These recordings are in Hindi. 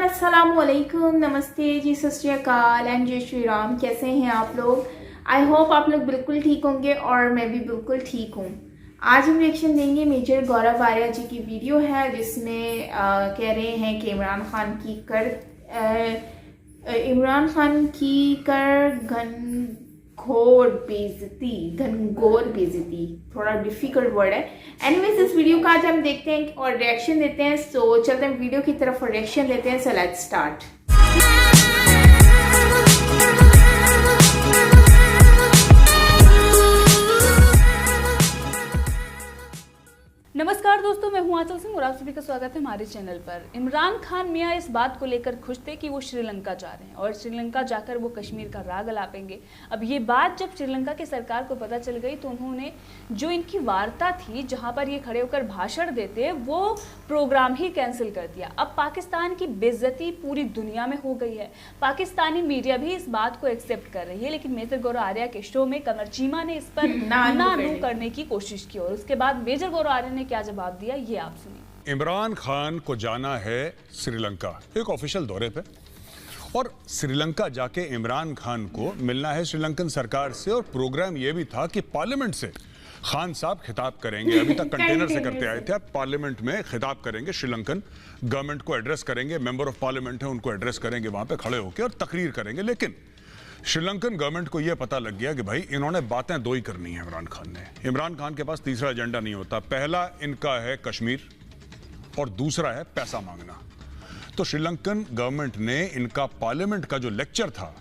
अस्सलामुअलैकुम, नमस्ते जी, सत श्री अकाल एंड जय श्री राम। कैसे हैं आप लोग? आई होप आप लोग बिल्कुल ठीक होंगे और मैं भी बिल्कुल ठीक हूँ। आज हम रिएक्शन देंगे मेजर गौरव आर्या जी की वीडियो है जिसमें कह रहे हैं कि इमरान खान की कर घनघोर बेइज्जती, थोड़ा डिफिकल्ट वर्ड है। एनीवेज इस वीडियो का आज हम देखते हैं और रिएक्शन देते हैं। सो चलते हैं वीडियो की तरफ और रिएक्शन देते हैं। So let's start. नमस्कार दोस्तों, मैं हूं आंचल सिंह और आप सभी का स्वागत है हमारे चैनल पर। इमरान खान मियां इस बात को लेकर खुश थे कि वो श्रीलंका जा रहे हैं और श्रीलंका जाकर वो कश्मीर का राग अलापेंगे। अब ये बात जब श्रीलंका की सरकार को पता चल गई तो उन्होंने जो इनकी वार्ता थी जहां पर ये खड़े होकर भाषण देते वो प्रोग्राम ही कैंसिल कर दिया। अब पाकिस्तान की बेइज्जती पूरी दुनिया में हो गई है। पाकिस्तानी मीडिया भी इस बात को एक्सेप्ट कर रही है, लेकिन मेजर गौरव आर्या के शो में कमर चीमा ने इस पर नानू करने की कोशिश की और उसके बाद मेजर गौरव आर्या ने क्या जवाब दिया ये आप सुनिए। इमरान खान को जाना है श्रीलंका एक ऑफिशियल दौरे पे और श्रीलंका जाके इमरान खान को मिलना है श्रीलंकन सरकार से और प्रोग्राम ये भी था कि पार्लियामेंट से खान साहब खिताब करेंगे। अभी तक कंटेनर से करते आए थे, अब पार्लियामेंट में खिताब करेंगे, श्रीलंकन गवर्नमेंट को एड्रेस करेंगे, मेंबर ऑफ पार्लियामेंट है उनको एड्रेस करेंगे वहां पे खड़े होकर और तकरीर करेंगे। लेकिन श्रीलंकन गवर्नमेंट को यह पता लग गया कि भाई इन्होंने बातें दो ही करनी है। इमरान खान के पास तीसरा एजेंडा नहीं होता। पहला इनका है कश्मीर और दूसरा है पैसा मांगना। तो श्रीलंकन गवर्नमेंट ने इनका पार्लियामेंट का जो लेक्चर था,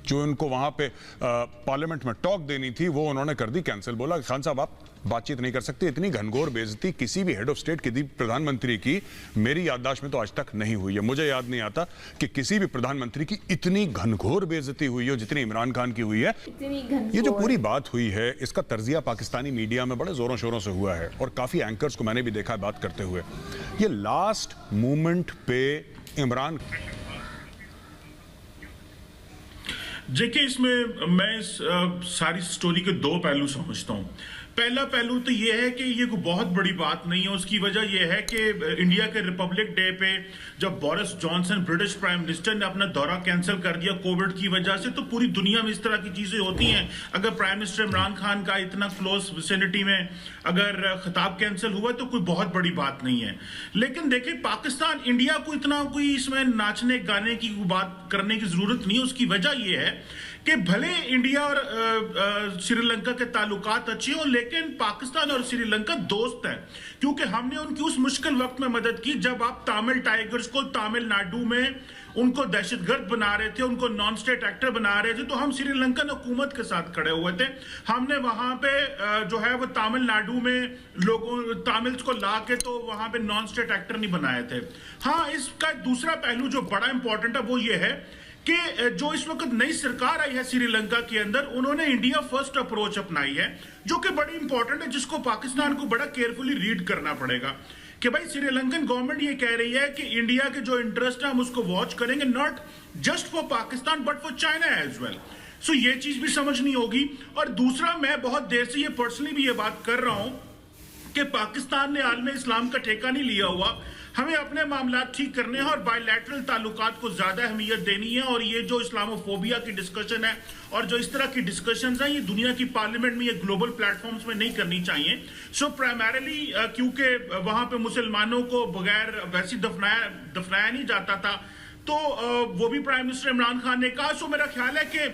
जो इनको वहां पे पार्लियामेंट में टॉक देनी थी, वो उन्होंने कर दी कैंसिल। बोला खान साहब आप बातचीत नहीं कर सकते। इतनी घनघोर बेइज्जती किसी भी हेड ऑफ स्टेट, किसी प्रधानमंत्री की मेरी याददाश्त में तो आज तक नहीं हुई है। मुझे याद नहीं आता कि किसी भी प्रधानमंत्री की इतनी घनघोर बेइज्जती हुई हो जितनी इमरान खान की हुई है। ये जो पूरी बात हुई है इसका तर्जिया पाकिस्तानी मीडिया में बड़े जोरों शोरों से हुआ है और काफी एंकर्स को मैंने भी देखा है बात करते हुए। ये लास्ट मोमेंट पे इमरान देखिए, इसमें मैं इस सारी स्टोरी के दो पहलू समझता हूँ। पहला पहलू तो ये है कि ये कोई बहुत बड़ी बात नहीं है। उसकी वजह यह है कि इंडिया के रिपब्लिक डे पे जब Boris Johnson British prime minister ने अपना दौरा कैंसिल कर दिया कोविड की वजह से, तो पूरी दुनिया में इस तरह की चीजें होती हैं। अगर प्राइम मिनिस्टर इमरान खान का इतना क्लोज विसिनिटी में अगर खिताब कैंसिल हुआ तो कोई बहुत बड़ी बात नहीं है। लेकिन देखिए, पाकिस्तान इंडिया को इतना कोई इसमें नाचने गाने की बात करने की जरूरत नहीं है। उसकी वजह यह है कि भले इंडिया और श्रीलंका के ताल्लुकात अच्छे हो, लेकिन पाकिस्तान और श्रीलंका दोस्त हैं, क्योंकि हमने उनकी उस मुश्किल वक्त में मदद की जब आप तमिल टाइगर्स को तमिलनाडु में उनको दहशतगर्द बना रहे थे, उनको नॉन स्टेट एक्टर बना रहे थे, तो हम श्रीलंकन हुकूमत के साथ खड़े हुए थे। हमने वहां पे जो है वो तमिलनाडु में लोगों तमिल्स को ला के तो वहां पे नॉन स्टेट एक्टर नहीं बनाए थे। हाँ, इसका दूसरा पहलू जो बड़ा इंपॉर्टेंट है वो ये है कि जो इस वक्त नई सरकार आई है श्रीलंका के अंदर, उन्होंने इंडिया फर्स्ट अप्रोच अपनाई है, जो कि बड़ी इंपॉर्टेंट है, जिसको पाकिस्तान को बड़ा केयरफुली रीड करना पड़ेगा कि भाई श्रीलंकन गवर्नमेंट ये कह रही है कि इंडिया के जो इंटरेस्ट है हम उसको वॉच करेंगे, not just for Pakistan but for China as well. So ये चीज भी समझनी होगी। और दूसरा, मैं बहुत देर से ये पर्सनली भी ये बात कर रहा हूं कि पाकिस्तान ने आलम इस्लाम का ठेका नहीं लिया हुआ। हमें अपने मामला ठीक करने हैं और बायलैटरल ताल्लुकात को ज्यादा अहमियत देनी है। और ये जो इस्लामोफोबिया की डिस्कशन है और जो इस तरह की डिस्कशंस हैं, ये दुनिया की पार्लियामेंट में, ये ग्लोबल प्लेटफॉर्म्स में नहीं करनी चाहिए। सो प्राइमरीली क्योंकि वहां पे मुसलमानों को बगैर वैसे दफनाया नहीं जाता था, तो वो भी प्राइम मिनिस्टर इमरान खान ने कहा। सो मेरा ख्याल है कि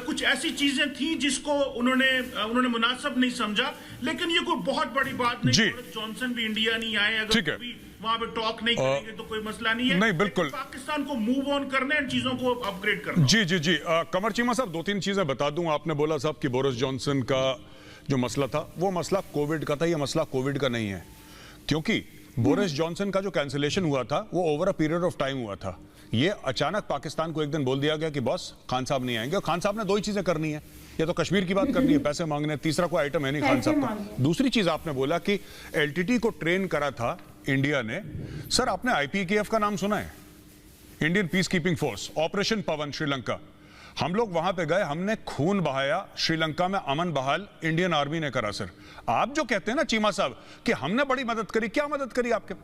कुछ ऐसी चीजें थी जिसको उन्होंने मुनासिब नहीं समझा। लेकिन ये कोई बहुत बड़ी बात नहीं। जॉनसन भी इंडिया नहीं आए, अगर वहां पे टॉक नहीं करेंगे तो कोई मसला नहीं है। नहीं, बिल्कुल पाकिस्तान को मूव ऑन करने इन चीजों को अपग्रेड करना। जी कमर चीमा साहब, दो तीन चीजें बता दूं। आपने बोला साहब कि बोरिस जॉनसन का जो मसला था वो मसला कोविड का था। ये मसला कोविड का नहीं है, क्योंकि बोरिस जॉनसन का जो कैंसिलेशन हुआ था वो over a period of time हुआ था। ये अचानक पाकिस्तान को एक दिन बोल दिया गया कि बॉस खान साहब नहीं आएंगे। और खान साहब ने दो ही चीजें करनी है, या तो कश्मीर की बात करनी है, पैसे मांगने, तीसरा कोई आइटम है नहीं खान साहब का। दूसरी चीज आपने बोला कि एलटीटी को ट्रेन करा था इंडिया ने। सर, आपने आईपीकेएफ का नाम सुना है? Indian peace keeping force, operation Pawan Sri Lanka. हम लोग वहां पे गए, हमने खून बहाया, श्रीलंका में अमन बहाल इंडियन आर्मी ने करा। सर, आप जो कहते हैं ना चीमा साहब कि हमने बड़ी मदद करी, क्या मदद करी आपके?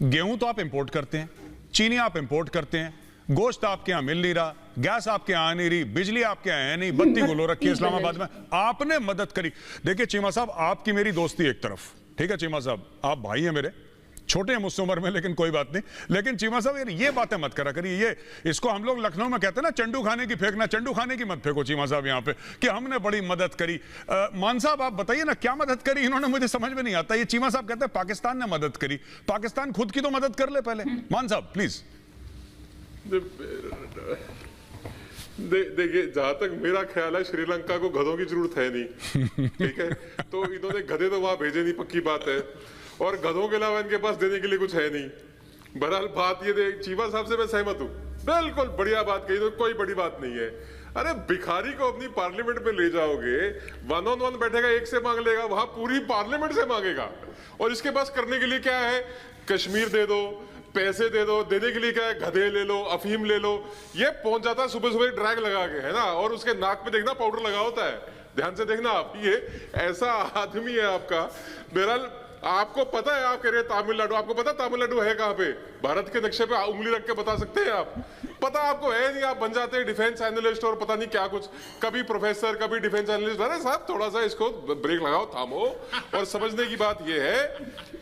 गेहूं तो आप इंपोर्ट करते हैं, चीनी आप इंपोर्ट करते हैं, गोश्त आपके यहां मिल नहीं रहा, गैस आपके यहां आ नहीं रही, बिजली आपके यहां है नहीं, बत्ती गुलो रखी है इस्लामाबाद में, आपने मदद करी। देखिए चीमा साहब, आपकी मेरी दोस्ती एक तरफ, ठीक है चीमा साहब, आप भाई हैं मेरे, छोटे हैं मुझसे उम्र में, लेकिन कोई बात नहीं। लेकिन चीमा साहब ये बातें मत करा करिए, ये इसको हम लोग लखनऊ में कहते हैं ना, चंडू खाने की फेंकना, चंडू खाने की मत फेंको चीमा साहब यहाँ पे कि हमने बड़ी मदद करी। मान साहब आप बताइए ना, क्या मदद करी इन्होंने, मुझे समझ में नहीं आता। ये चीमा साहब कहते हैं पाकिस्तान ने मदद करी, पाकिस्तान खुद की तो मदद कर ले पहले। मान साहब प्लीज। देखिए, जहां तक मेरा ख्याल है श्रीलंका को गधों की जरूरत है नहीं, ठीक है, तो इन्होंने गधे तो वहां भेजे नहीं, पक्की बात है, और गधों के अलावा इनके पास देने के लिए कुछ है नहीं। बहरहाल बात ये देख, चीमा साहब से मैं सहमत हूँ, बिल्कुल बढ़िया बात कही, तो कोई बड़ी बात नहीं है। अरे भिखारी को अपनी पार्लियामेंट में ले जाओगे, 1-on-1 बैठेगा, एक से मांग लेगा, वहां पूरी पार्लियामेंट से मांगेगा, और इसके पास करने के लिए क्या है, कश्मीर दे दो, पैसे दे दो, देने के लिए क्या है, गधे ले लो, अफीम ले लो, ये पहुंच जाता है सुबह सुबह ड्रैग लगा के, है ना, और उसके नाक पे देखना पाउडर लगा होता है, ध्यान से देखना आप, ये ऐसा आदमी है आपका। बहरहाल आपको पता है, आप कह रहे हैं तमिलनाडु, आपको पता तमिलनाडु है कहां पे, भारत के नक्शे पे उंगली रख के बता सकते हैं आप, पता आपको है नहीं, आप बन जाते हैं डिफेंस एनालिस्ट और पता नहीं क्या कुछ, कभी प्रोफेसर कभी डिफेंस एनालिस्ट। अरे साहब थोड़ा सा इसको ब्रेक लगाओ, थामो, और समझने की बात यह है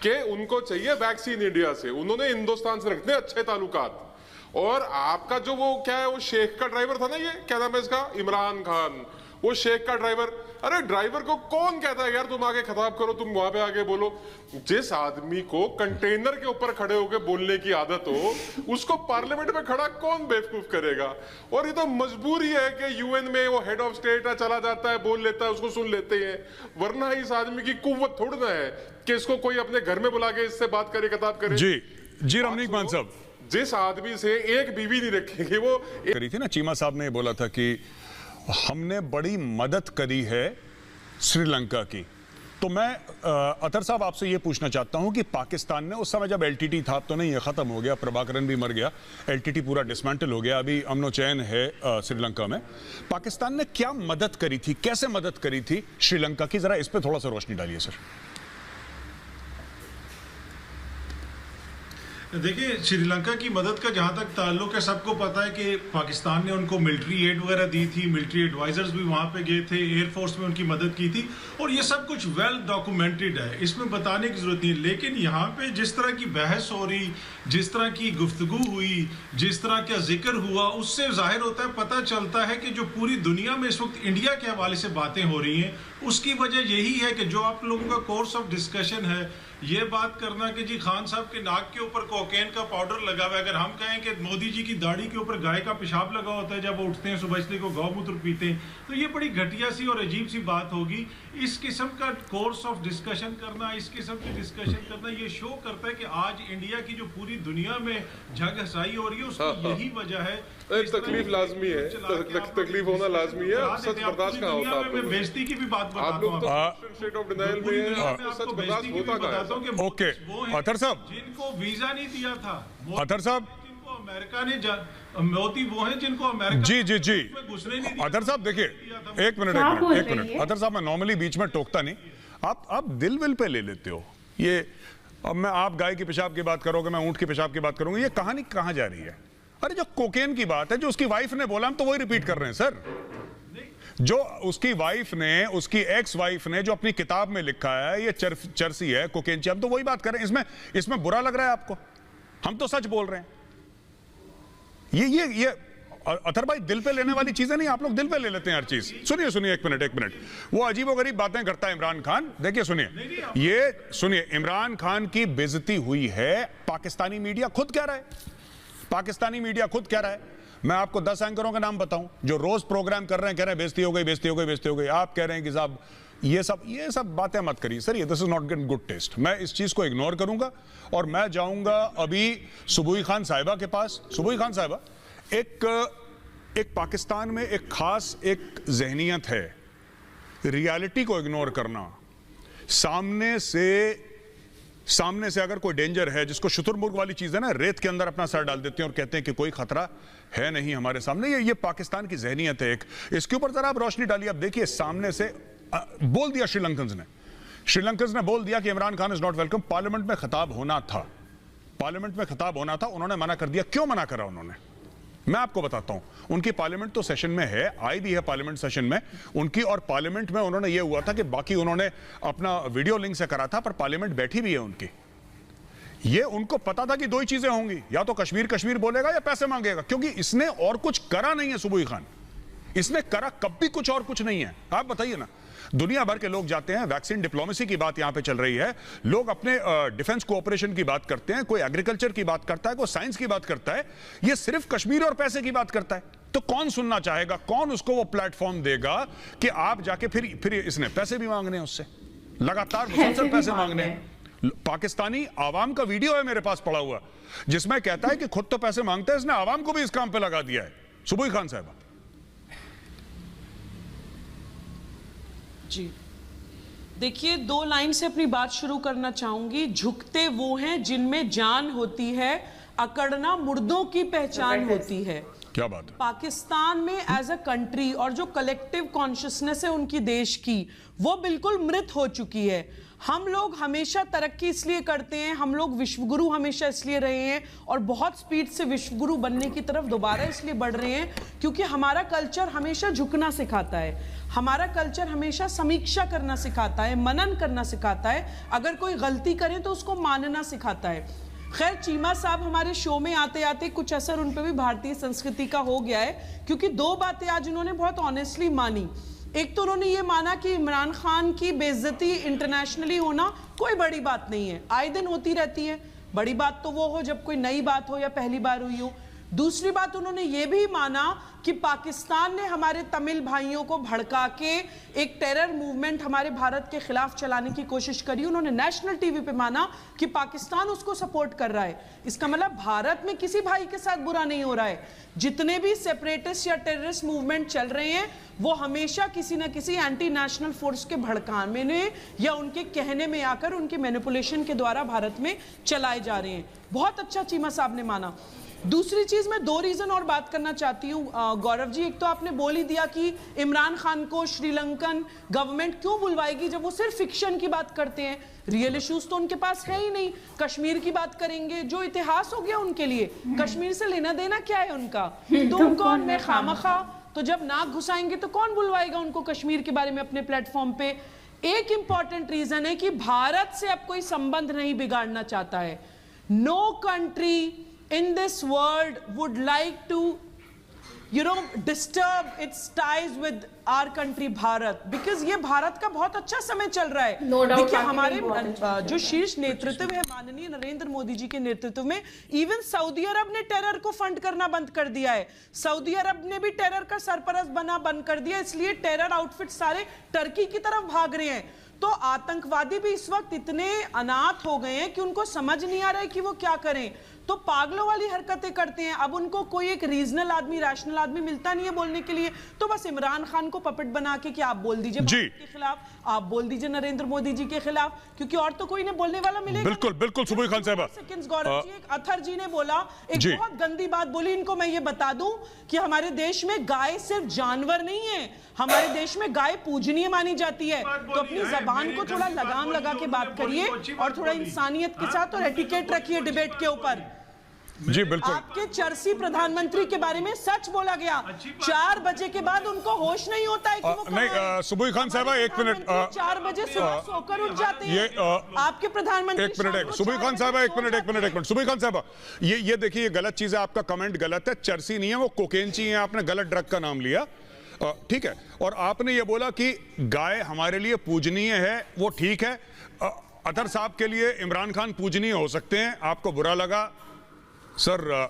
कि उनको चाहिए वैक्सीन इंडिया से, उन्होंने हिंदुस्तान से रखते हैं अच्छे ताल्लुकात, और आपका जो वो क्या है, वो शेख का ड्राइवर था ना, ये क्या नाम है इसका, इमरान खान, वो शेख का ड्राइवर। अरे ड्राइवर को कौन कहता है यार तुम आगे खिताब करो, तुम वहां पे आगे बोलो। जिस आदमी को कंटेनर के ऊपर खड़े होकर बोलने की आदत हो, उसको पार्लियामेंट में खड़ा कौन बेवकूफ करेगा। और ये तो मजबूरी है कि यूएन में वो हेड ऑफ स्टेट है, चला जाता है, बोल लेता है, उसको सुन लेते हैं, वरना इस आदमी की कुव्वत थोड़ी ना है कि इसको कोई अपने घर में बुला के इससे बात करे, खिताब करे। जी रमनीक मान साहब, जिस आदमी से एक बीवी नहीं रखेंगे, वो करी थी ना, चीमा साहब ने बोला था कि हमने बड़ी मदद करी है श्रीलंका की। तो मैं अतर साहब आपसे ये पूछना चाहता हूं कि पाकिस्तान ने उस समय जब एलटीटी था, अब तो नहीं, ये खत्म हो गया, प्रभाकरन भी मर गया, एलटीटी पूरा डिसमेंटल हो गया, अभी अमनो चैन है श्रीलंका में, पाकिस्तान ने क्या मदद करी थी, कैसे मदद करी थी श्रीलंका की, जरा इस पे थोड़ा सा रोशनी डालिए सर। देखिए, श्रीलंका की मदद का जहां तक ताल्लुक है, सबको पता है कि पाकिस्तान ने उनको मिलिट्री एड वगैरह दी थी, मिलिट्री एडवाइजर्स भी वहां पे गए थे, एयरफोर्स में उनकी मदद की थी, और ये सब कुछ वेल डॉक्यूमेंटेड है, इसमें बताने की जरूरत नहीं है। लेकिन यहाँ पे जिस तरह की बहस हो रही, जिस तरह की गुफ्तगू हुई, जिस तरह का जिक्र हुआ, उससे जाहिर होता है, पता चलता है कि जो पूरी दुनिया में इस वक्त इंडिया के हवाले से बातें हो रही हैं, उसकी वजह यही है कि जो आप लोगों का कोर्स ऑफ डिस्कशन है, ये बात करना कि जी खान साहब के नाक के ऊपर कोकेन का पाउडर लगा हुआ है, अगर हम कहें कि मोदी जी की दाढ़ी के ऊपर गाय का पेशाब लगा होता है जब वो उठते हैं सुबह, इसलिए को गौमूत्र पीते हैं, तो ये बड़ी घटिया सी और अजीब सी बात होगी। इस किस्म का कोर्स ऑफ डिस्कशन करना, इस किस्म की डिस्कशन करना, ये शो करता है कि आज इंडिया की जो पूरी दुनिया में झग हसाई हो रही है, उसकी यही वजह है। तकलीफ लाजमी है, तकलीफ होना लाजमी है, सच बर्दाश्त कहाँ होता है। मैं बेइज्जती की भी बात बताता हूं, स्टेट ऑफ डिनायल में है, सच बर्दाश्त होता कहाँ है। ओके अतर साहब, जिनको वीजा नहीं दिया था, अतर साहब, जिनको अमेरिका ने, मोदी वो हैं जिनको अमेरिका जी घुसने नहीं दिया। अतर साहब देखिए, एक मिनट अतर साहब, मैं नॉर्मली बीच में टोकता नहीं, आप दिल विल पे ले लेते हो ये। अब मैं, आप गाय की पेशाब की बात करोगे, मैं ऊंट की पेशाब की बात करूंगा, ये कहानी कहां जा रही है। अरे जो कोकेन की बात है, जो उसकी वाइफ ने बोला, हम तो वही रिपीट कर रहे हैं सर। जो उसकी वाइफ ने, उसकी एक्स वाइफ ने जो अपनी किताब में लिखा है, ये चर्सी है, कोकेन, हम तो वही बात कर रहे हैं। इसमें बुरा लग रहा है आपको? हम तो सच बोल रहे हैं। ये अतर भाई, दिल पे लेने वाली चीजें नहीं, आप लोग दिल पे ले लेते हैं हर चीज। सुनिए एक मिनट, वो अजीबोगरीब बातें करता है इमरान खान। देखिए सुनिए, इमरान खान की बेइज्जती हुई है, पाकिस्तानी मीडिया खुद कह रहा है। मैं आपको 10 एंकरों का नाम बताऊं जो रोज प्रोग्राम कर रहे हैं, कह रहे हैं बेइज्जती हो गई। आप कह रहे हैं कि साहब ये सब बातें मत करिए सर, ये this is not good test. मैं इस चीज को इग्नोर करूंगा और मैं जाऊंगा अभी सुबुई खान साहिबा के पास। सुबुई खान साहिबा, एक पाकिस्तान में एक खास एक जहनियत है, रियलिटी को इग्नोर करना। सामने से अगर कोई डेंजर है, जिसको शुतुरमुर्ग वाली चीज है ना, रेत के अंदर अपना सर डाल देते हैं और कहते हैं कि कोई खतरा है नहीं हमारे सामने, ये पाकिस्तान की जहनियत है एक। इसके ऊपर जरा आप रोशनी डालिए। अब देखिए, सामने से बोल दिया श्रीलंकन्स ने बोल दिया कि Imran Khan is not welcome. Parliament में खिताब होना था, पार्लियामेंट में खिताब होना था, उन्होंने मना कर दिया। क्यों मना करा उन्होंने, मैं आपको बताता हूं। उनकी पार्लियामेंट तो सेशन में है, आई भी है पार्लियामेंट सेशन में उनकी, और पार्लियामेंट में उन्होंने ये हुआ था कि बाकी उन्होंने अपना वीडियो लिंक से करा था, पर पार्लियामेंट बैठी भी है उनकी। ये उनको पता था कि दो ही चीजें होंगी, या तो कश्मीर कश्मीर बोलेगा या पैसे मांगेगा, क्योंकि इसने और कुछ करा नहीं है। सुबुई खान इसने करा कब भी कुछ और कुछ नहीं है। आप बताइए ना, दुनिया भर के लोग जाते हैं, वैक्सीन डिप्लोमेसी की बात यहां पे चल रही है, लोग अपने डिफेंस कोऑपरेशन की बात करते हैं, कोई एग्रीकल्चर की बात करता है, कोई साइंस की बात करता है, ये सिर्फ कश्मीर और पैसे की बात करता है। तो कौन सुनना चाहेगा, कौन उसको वो प्लेटफॉर्म देगा कि आप जाके फिर इसने पैसे भी मांगने हैं उससे, लगातार मुसलसल पैसे मांगने हैं। पाकिस्तानी आवाम का वीडियो है मेरे पास पड़ा हुआ, जिसमें कहता है कि खुद तो पैसे मांगता है, इसने आवाम को भी इस काम पे लगा दिया है। सुबुई खान साहब जी देखिए, 2 लाइन से अपनी बात शुरू करना चाहूंगी। झुकते वो हैं जिनमें जान होती है, अकड़ना मुर्दों की पहचान होती है। क्या बात है। पाकिस्तान में एज अ कंट्री और जो कलेक्टिव कॉन्शियसनेस है उनकी देश की, वो बिल्कुल मृत हो चुकी है। हम लोग हमेशा तरक्की इसलिए करते हैं, हम लोग विश्वगुरु हमेशा इसलिए रहे हैं और बहुत स्पीड से विश्वगुरु बनने की तरफ दोबारा इसलिए बढ़ रहे हैं क्योंकि हमारा कल्चर हमेशा झुकना सिखाता है, हमारा कल्चर हमेशा समीक्षा करना सिखाता है, मनन करना सिखाता है, अगर कोई गलती करे तो उसको मानना सिखाता है। खैर, चीमा साहब हमारे शो में आते आते कुछ असर उन पर भी भारतीय संस्कृति का हो गया है, क्योंकि 2 बातें आज उन्होंने बहुत ऑनेस्टली मानी। एक तो उन्होंने ये माना कि इमरान खान की बेइज्जती इंटरनेशनली होना कोई बड़ी बात नहीं है, आए दिन होती रहती है, बड़ी बात तो वो हो जब कोई नई बात हो या पहली बार हुई हो। दूसरी बात, उन्होंने ये भी माना कि पाकिस्तान ने हमारे तमिल भाइयों को भड़का के एक टेरर मूवमेंट हमारे भारत के खिलाफ चलाने की कोशिश करी। उन्होंने नेशनल टीवी पे माना कि पाकिस्तान उसको सपोर्ट कर रहा है। इसका मतलब भारत में किसी भाई के साथ बुरा नहीं हो रहा है। जितने भी सेपरेटिस्ट या टेररिस्ट मूवमेंट चल रहे हैं वो हमेशा किसी ना किसी एंटी नेशनल फोर्स के भड़काने में या उनके कहने में आकर उनके मैनिपुलेशन के द्वारा भारत में चलाए जा रहे हैं। बहुत अच्छा चीमा साहब ने माना। दूसरी चीज, मैं 2 रीजन और बात करना चाहती हूँ गौरव जी। एक तो आपने बोल ही दिया कि इमरान खान को श्रीलंकन गवर्नमेंट क्यों बुलवाएगी जब वो सिर्फ फिक्शन की बात करते हैं, रियल इश्यूज तो उनके पास है ही नहीं। कश्मीर की बात करेंगे, जो इतिहास हो गया उनके लिए, कश्मीर से लेना देना क्या है उनका, तुम कौन मैं खामखा, तो जब नाक घुसाएंगे तो कौन बुलवाएगा उनको कश्मीर के बारे में अपने प्लेटफॉर्म पे। एक इंपॉर्टेंट रीजन है कि भारत से अब कोई संबंध नहीं बिगाड़ना चाहता है। No country in this world would like to disturb its ties with our country Bharat, because ये भारत का बहुत अच्छा समय चल रहा है। No doubt, देखिए, हमारे जो शीर्ष नेतृत्व है माननीय नरेंद्र मोदी जी के नेतृत्व में, इवन सऊदी अरब ने टेरर को फंड करना बंद कर दिया है। सऊदी अरब ने भी टेरर का सरपरस्त बना बंद कर दिया, इसलिए टेरर आउटफिट सारे टर्की की तरफ भाग रहे हैं। तो आतंकवादी भी इस वक्त इतने अनाथ हो गए हैं कि उनको समझ नहीं आ रहा है कि वो क्या करें, तो पागलों वाली हरकतें करते हैं। अब उनको कोई एक रीजनल आदमी, रैशनल आदमी मिलता नहीं है बोलने के लिए, तो बस इमरान खान को पपेट बना के कि आप बोल दीजिए भारत के खिलाफ, आप बोल दीजिए नरेंद्र मोदी जी के खिलाफ, क्योंकि और तो कोई ने बोलने वाला मिलेगा। बिल्कुल बिल्कुल सुबुई खान साहब। सेकंड्स गौरव जी, एक अथर जी ने बोला, एक बहुत गंदी बात बोली, इनको मैं ये बता दूं कि हमारे देश में गाय सिर्फ जानवर नहीं है, हमारे देश में गाय पूजनीय मानी जाती है। तो अपनी जबान को थोड़ा लगाम लगा के बात करिए और थोड़ा इंसानियत के साथ और एटिकेट रखिए डिबेट के ऊपर। जी बिल्कुल। आपके चर्सी प्रधानमंत्री के बारे में सच बोला गया, 4 बजे के बाद उनको होश नहीं होता है कि वो नहीं, सुबुई खान साहब एक मिनट, 4 बजे सुबह सोकर उठ जाते हैं आपके प्रधानमंत्री। एक मिनट, सुबई खान साहब एक मिनट, सुबई खान साहब ये देखिए, ये गलत चीज है, आपका कमेंट गलत है। चर्सी नहीं है, वो कोकेनची है, आपने गलत ड्रग का नाम लिया, ठीक है। और आपने ये बोला कि गाय हमारे लिए पूजनीय है, वो ठीक है। अतर साहब के लिए इमरान खान पूजनीय हो सकते हैं, आपको बुरा लगा सर,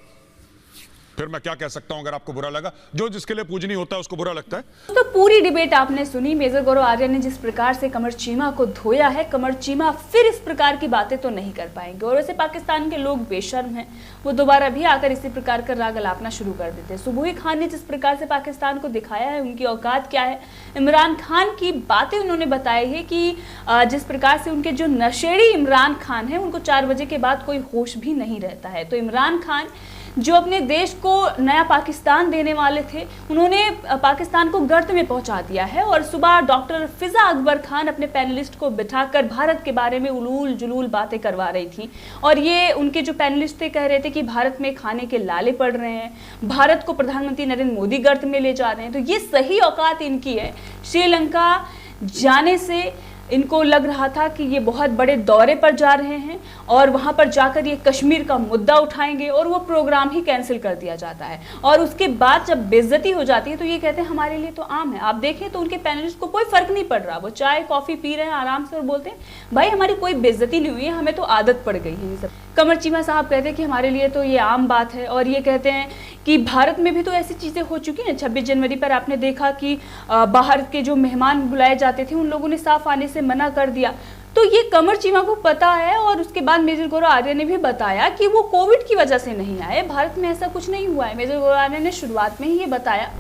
फिर मैं क्या कह सकता हूं अगर आपको बुरा लगा, जो जिसके लिए पूजनीय होता है उसको बुरा लगता है। तो पूरी डिबेट आपने सुनी, मेजर गौरव आर्या ने जिस प्रकार से कमर चीमा को धोया है, कमर चीमा फिर इस प्रकार की बातें तो नहीं कर पाएंगे। और वैसे पाकिस्तान के लोग बेशर्म हैं, वो दोबारा भी आकर इसी प्रकार का राग अलापना शुरू कर देते हैं। सुबुई खान ने जिस प्रकार से पाकिस्तान को दिखाया है उनकी औकात क्या है, इमरान खान की बातें उन्होंने बताई है कि जिस प्रकार से उनके जो नशेड़ी इमरान खान है उनको 4 बजे के बाद कोई होश भी नहीं रहता है। तो इमरान खान जो अपने देश को नया पाकिस्तान देने वाले थे, उन्होंने पाकिस्तान को गर्त में पहुंचा दिया है। और सुबह डॉक्टर फिजा अकबर खान अपने पैनलिस्ट को बिठाकर भारत के बारे में उलूल जुलूल बातें करवा रही थी। और ये उनके जो पैनलिस्ट थे कह रहे थे कि भारत में खाने के लाले पड़ रहे हैं, भारत को प्रधानमंत्री नरेंद्र मोदी गर्त में ले जा रहे हैं। तो ये सही औकात इनकी है। श्रीलंका जाने से इनको लग रहा था कि ये बहुत बड़े दौरे पर जा रहे हैं और वहाँ पर जाकर ये कश्मीर का मुद्दा उठाएंगे और वो प्रोग्राम ही कैंसिल कर दिया जाता है। और उसके बाद जब बेइज्जती हो जाती है तो ये कहते हैं हमारे लिए तो आम है। आप देखें तो उनके पैनलिस्ट को कोई फर्क नहीं पड़ रहा, वो चाय कॉफ़ी पी रहे हैं आराम से और बोलते हैं भाई हमारी कोई बेइज्जती नहीं हुई है, हमें तो आदत पड़ गई है ये सब। कमर चीमा साहब कहते हैं कि हमारे लिए तो ये आम बात है। और ये कहते हैं कि भारत में भी तो ऐसी चीज़ें हो चुकी हैं। 26 जनवरी पर आपने देखा कि बाहर के जो मेहमान बुलाए जाते थे उन लोगों ने साफ आने से मना कर दिया। तो ये कमर चीमा को पता है। और उसके बाद मेजर गौरव आर्य ने भी बताया कि वो कोविड की वजह से नहीं आए, भारत में ऐसा कुछ नहीं हुआ है। मेजर गौरव आर्य ने शुरुआत में ही ये बताया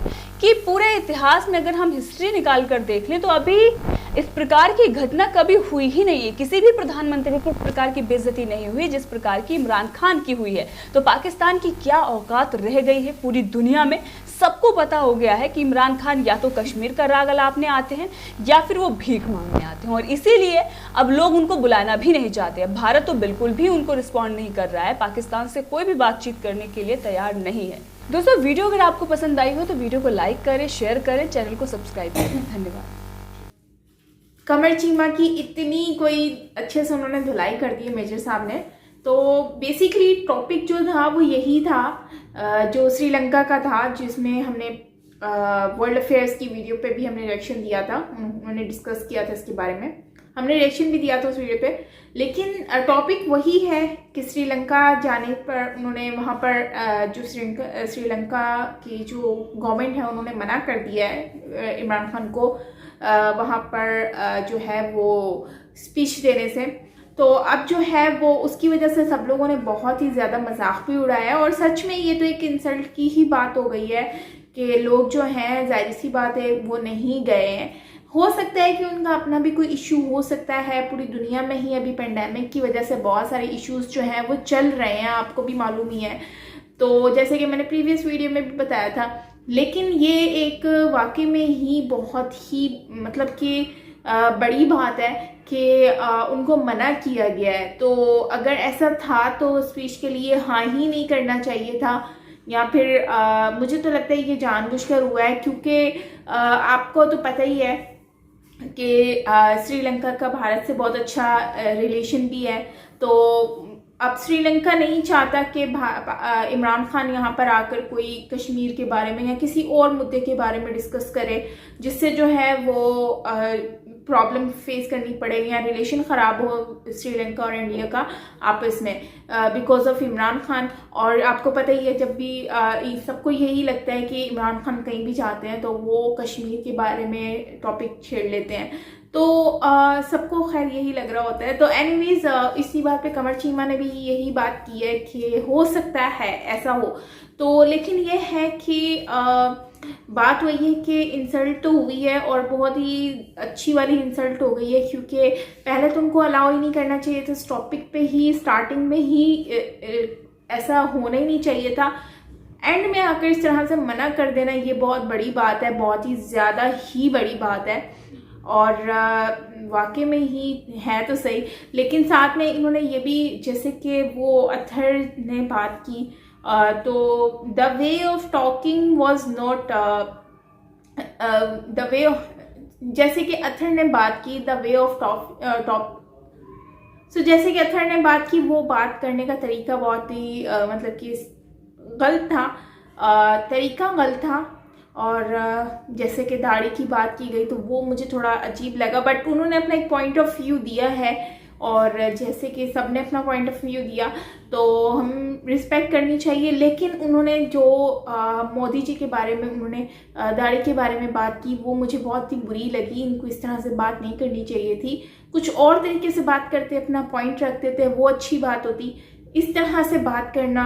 कि पूरे इतिहास में अगर हम हिस्ट्री निकाल कर देख लें तो अभी इस प्रकार की घटना कभी हुई ही नहीं है। किसी भी प्रधानमंत्री की इस प्रकार की बेइज्जती नहीं हुई जिस प्रकार की इमरान खान की हुई है। तो पाकिस्तान की क्या औकात रह गई है पूरी दुनिया में। सबको पता हो गया है कि इमरान खान या तो कश्मीर का राग अलापने आते हैं या फिर वो भीख मांगने आते हैं। और इसीलिए अब लोग उनको बुलाना भी नहीं चाहते। भारत तो बिल्कुल भी उनको रिस्पॉन्ड नहीं कर रहा है, पाकिस्तान से कोई भी बातचीत करने के लिए तैयार नहीं है। दोस्तों वीडियो अगर आपको पसंद आई हो तो वीडियो को लाइक करें, शेयर करें, चैनल को सब्सक्राइब करें। धन्यवाद। कमर चीमा की इतनी कोई अच्छे से उन्होंने धुलाई कर दी है मेजर साहब ने। तो बेसिकली टॉपिक जो था वो यही था जो श्रीलंका का था, जिसमें हमने वर्ल्ड अफेयर्स की वीडियो पे भी हमने रिएक्शन दिया था, उन्होंने डिस्कस किया था इसके बारे में, हमने रिएक्शन भी दिया था उस वीडियो पे। लेकिन टॉपिक वही है कि श्रीलंका जाने पर उन्होंने वहाँ पर जो श्रीलंका की जो गवर्नमेंट है उन्होंने मना कर दिया है इमरान खान को वहाँ पर जो है वो स्पीच देने से। तो अब जो है वो उसकी वजह से सब लोगों ने बहुत ही ज़्यादा मजाक भी उड़ाया है। और सच में ये तो एक इंसल्ट की ही बात हो गई है कि लोग जो हैं जाहिर सी बात है वो नहीं गए हैं। हो सकता है कि उनका अपना भी कोई इशू हो सकता है। पूरी दुनिया में ही अभी पेंडेमिक की वजह से बहुत सारे इश्यूज जो हैं वो चल रहे हैं, आपको भी मालूम ही है। तो जैसे कि मैंने प्रीवियस वीडियो में भी बताया था, लेकिन ये एक वाकई में ही बहुत ही मतलब कि बड़ी बात है कि उनको मना किया गया है। तो अगर ऐसा था तो स्पीच के लिए हाँ ही नहीं करना चाहिए था, या फिर मुझे तो लगता है ये जानबूझकर हुआ है। क्योंकि आपको तो पता ही है कि श्रीलंका का भारत से बहुत अच्छा रिलेशन भी है। तो अब श्रीलंका नहीं चाहता कि इमरान खान यहाँ पर आकर कोई कश्मीर के बारे में या किसी और मुद्दे के बारे में डिस्कस करे, जिससे जो है वो प्रॉब्लम फेस करनी पड़े या रिलेशन ख़राब हो श्रीलंका और इंडिया का आपस में बिकॉज ऑफ इमरान खान। और आपको पता ही है जब भी सबको यही लगता है कि इमरान खान कहीं भी जाते हैं तो वो कश्मीर के बारे में टॉपिक छेड़ लेते हैं। तो सबको खैर यही लग रहा होता है। तो एनीवेज इसी बात पे कमर चीमा ने भी यही बात की है कि हो सकता है ऐसा हो। तो लेकिन ये है कि बात वही है कि इंसल्ट तो हुई है और बहुत ही अच्छी वाली इंसल्ट हो गई है, क्योंकि पहले तो उनको अलाउ ही नहीं करना चाहिए था इस टॉपिक पे ही, स्टार्टिंग में ही ऐसा होना ही नहीं चाहिए था। एंड में आकर इस तरह से मना कर देना ये बहुत बड़ी बात है, बहुत ही ज़्यादा ही बड़ी बात है। और वाकई में ही है तो सही, लेकिन साथ में इन्होंने ये भी जैसे कि वो अथर ने बात की तो the way of talking was not the way of, जैसे कि अथर ने बात की the way of talk so जैसे कि अथर ने बात की वो बात करने का तरीका बहुत ही मतलब कि गलत था, तरीका गलत था। और जैसे कि दाढ़ी की बात की गई तो वो मुझे थोड़ा अजीब लगा, बट उन्होंने अपना एक पॉइंट ऑफ व्यू दिया है और जैसे कि सबने अपना पॉइंट ऑफ व्यू दिया तो हम रिस्पेक्ट करनी चाहिए। लेकिन उन्होंने जो मोदी जी के बारे में उन्होंने दाढ़ी के बारे में बात की वो मुझे बहुत ही बुरी लगी। इनको इस तरह से बात नहीं करनी चाहिए थी, कुछ और तरीके से बात करते, अपना पॉइंट रखते थे, वो अच्छी बात होती। इस तरह से बात करना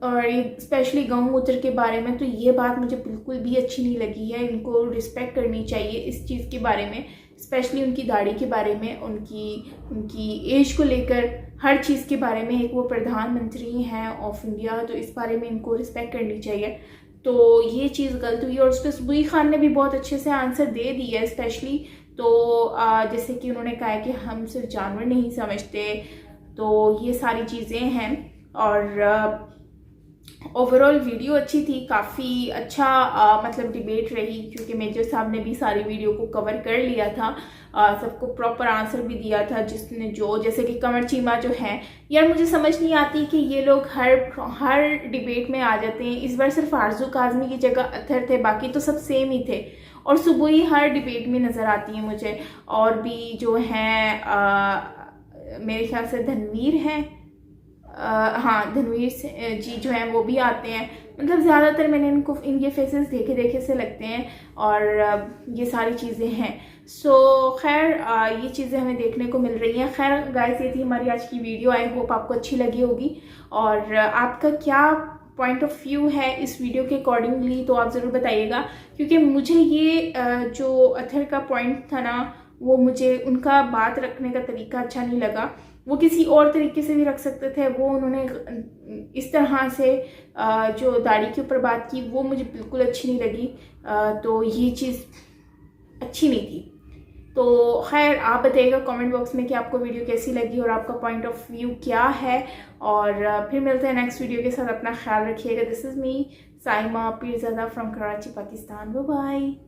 और स्पेशली गौमूत्र के बारे में तो ये बात मुझे बिल्कुल भी अच्छी नहीं लगी है। इनको रिस्पेक्ट करनी चाहिए इस चीज़ के बारे में, स्पेशली उनकी दाढ़ी के बारे में, उनकी एज को लेकर हर चीज़ के बारे में, एक वो प्रधानमंत्री हैं ऑफ इंडिया, तो इस बारे में इनको रिस्पेक्ट करनी चाहिए। तो ये चीज़ गलत हुई और उस पर सुबुई खान ने भी बहुत अच्छे से आंसर दे दिया है। स्पेशली तो जैसे कि उन्होंने कहा है कि हम सिर्फ जानवर नहीं समझते, तो ये सारी चीज़ें हैं। और ओवरऑल वीडियो अच्छी थी, काफ़ी अच्छा मतलब डिबेट रही, क्योंकि मेजर साहब ने भी सारी वीडियो को कवर कर लिया था, सबको प्रॉपर आंसर भी दिया था जिसने जो, जैसे कि कमर चीमा जो है, यार मुझे समझ नहीं आती कि ये लोग हर डिबेट में आ जाते हैं। इस बार सिर्फ आरजू काज़मी की जगह अत्थर थे, बाकी तो सब सेम ही थे। और सुबुई हर डिबेट में नज़र आती है मुझे, और भी जो हैं मेरे ख्याल से धनवीर हैं, हाँ धनवीर जी जो हैं वो भी आते हैं। मतलब ज़्यादातर मैंने इनके फेसेस देखे से लगते हैं, और ये सारी चीज़ें हैं। सो खैर ये चीज़ें हमें देखने को मिल रही हैं। खैर गाइस, ये थी हमारी आज की वीडियो। आई होप आपको अच्छी लगी होगी, और आपका क्या पॉइंट ऑफ व्यू है इस वीडियो के अकॉर्डिंगली तो आप ज़रूर बताइएगा, क्योंकि मुझे ये जो अथर का पॉइंट था ना, वो मुझे उनका बात रखने का तरीका अच्छा नहीं लगा। वो किसी और तरीके से भी रख सकते थे, वो उन्होंने इस तरह से जो दाढ़ी के ऊपर बात की, वो मुझे बिल्कुल अच्छी नहीं लगी। तो ये चीज़ अच्छी नहीं थी। तो खैर आप बताइएगा कमेंट बॉक्स में कि आपको वीडियो कैसी लगी और आपका पॉइंट ऑफ व्यू क्या है। और फिर मिलते हैं नेक्स्ट वीडियो के साथ। अपना ख्याल रखिएगा। This is me Saima Pirzada from Karachi, Pakistan. Bye bye.